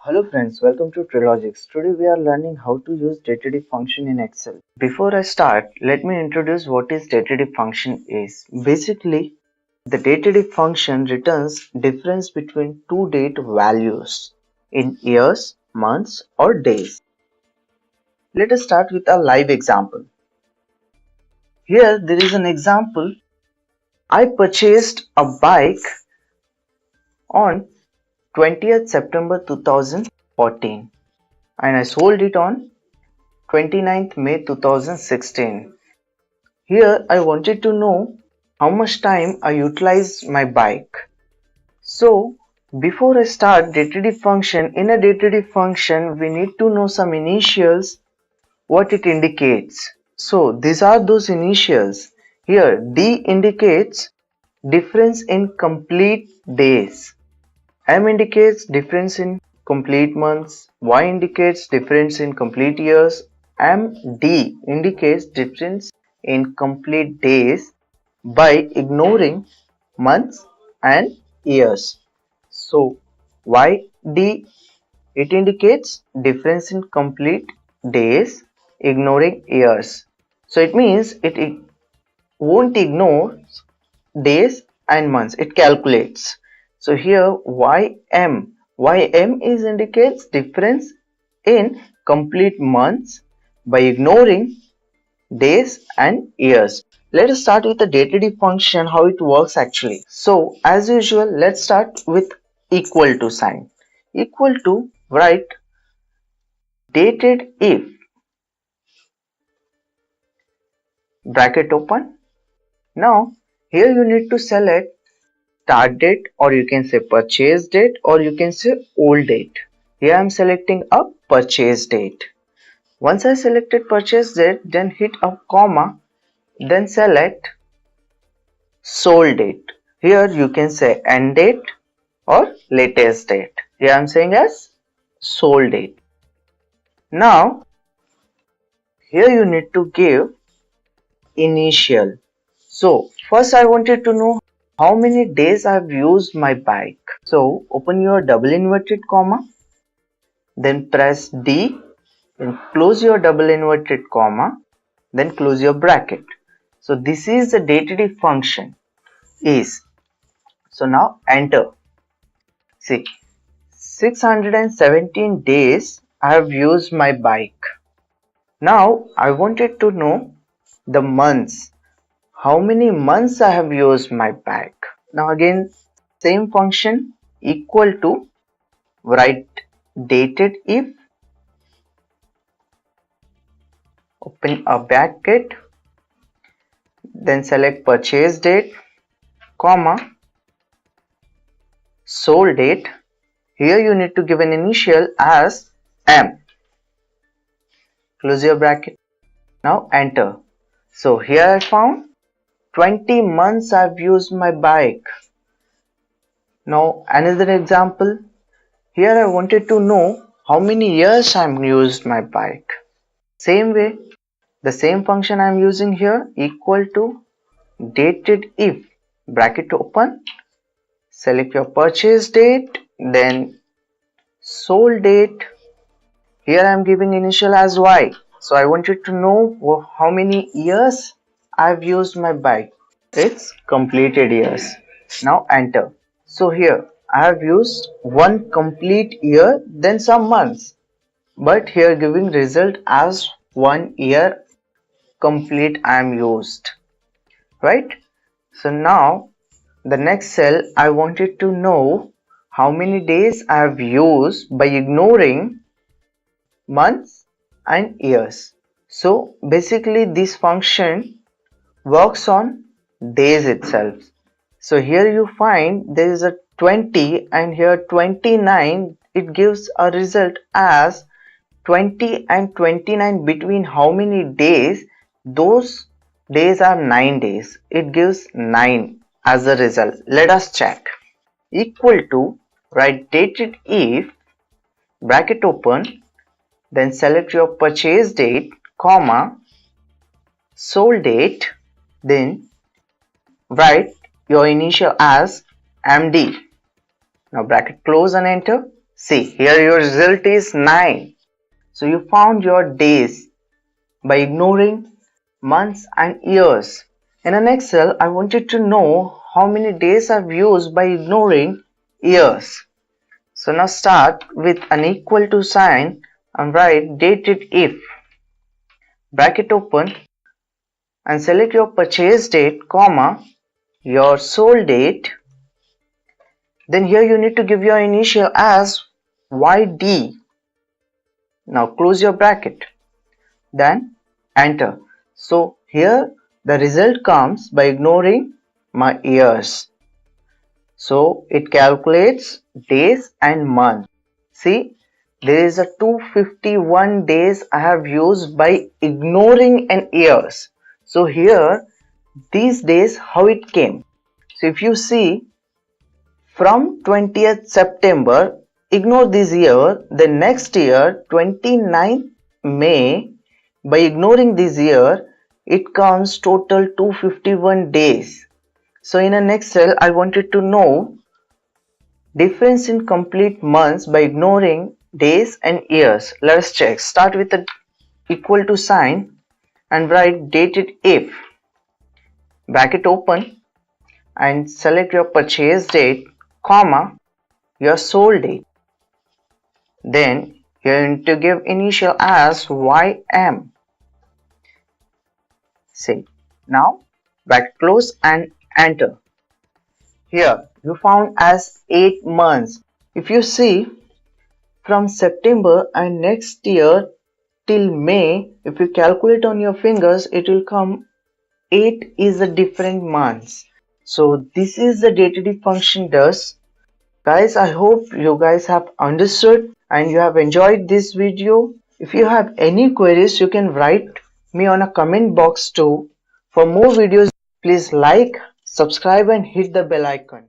Hello friends, welcome to Trilogicks. Today we are learning how to use Datedif function in Excel. Before I start, let me introduce what is Datedif function is. Basically, the Datedif function returns difference between two date values in years, months or days. Let us start with a live example. Here there is an example. I purchased a bike on 20th September 2014 and I sold it on 29th May 2016. Here I wanted to know how much time I utilized my bike. So before I start Datedif function, in a Datedif function we need to know some initials, what it indicates. So these are those initials. Here D indicates difference in complete days. M indicates difference in complete months, Y indicates difference in complete years, MD indicates difference in complete days by ignoring months and years. So YD, it indicates difference in complete days ignoring years. So it means it won't ignore days and months, it calculates. So here YM is indicates difference in complete months by ignoring days and years. Let us start with the Datedif function, how it works actually. So as usual, let's start with equal to sign. Equal to, write Datedif, bracket open. Now here you need to select start date, or you can say purchase date, or you can say old date. Here I am selecting a purchase date. Once I selected purchase date, then hit a comma, then select sold date. Here you can say end date or latest date. Here I am saying as sold date. Now here you need to give initial. So first I wanted to know how many days I have used my bike. So open your double inverted comma, then press D, then close your double inverted comma, then close your bracket. So this is the Datedif function is. So now enter. See, 617 days I have used my bike. Now I wanted to know the months. How many months I have used my bike. Now again same function, equal to, write Datedif, open a bracket, then select purchase date, comma, sold date. Here you need to give an initial as M. Close your bracket. Now enter. So here I found 20 months I've used my bike. Now another example. Here I wanted to know how many years I've used my bike. Same way, the same function I'm using here, equal to Datedif, bracket open, select your purchase date, then sold date. Here I am giving initial as Y. So I wanted to know how many years I've used my bike. It's completed years. Now enter. So here I have used one complete year, then some months. But here giving result as 1 year complete I am used. Right? So now the next cell, I wanted to know how many days I have used by ignoring months and years. So basically this function works on days itself. So here you find there is a 20 and here 29. It gives a result as 20 and 29 between how many days. Those days are 9 days. It gives 9 as a result. Let us check. Equal to, write Datedif, bracket open, then select your purchase date, comma, sold date, then write your initial as MD. Now bracket close and enter. See, here your result is 9. So you found your days by ignoring months and years. In an Excel, I wanted to know how many days I've used by ignoring years. So now start with an equal to sign and write Datedif, bracket open, and select your purchase date, comma, your sold date. Then here you need to give your initial as YD. Now close your bracket, then enter. So here the result comes by ignoring my years. So it calculates days and months. See, there is a 251 days I have used by ignoring an years. So here these days how it came. So if you see, from 20th September, ignore this year, the next year 29th May, by ignoring this year, it comes total 251 days. So in an Excel, I wanted to know difference in complete months by ignoring days and years. Let us check. Start with the equal to sign and write Datedif, bracket open, and select your purchase date, comma, your sold date. Then you need to give initial as YM. See, now bracket close and enter. Here you found as 8 months. If you see, from September and next year till May, if you calculate on your fingers, it will come 8 is a different months. So this is the Datedif function does. Guys, I hope you guys have understood and you have enjoyed this video. If you have any queries, you can write me on a comment box too. For more videos, please like, subscribe and hit the bell icon.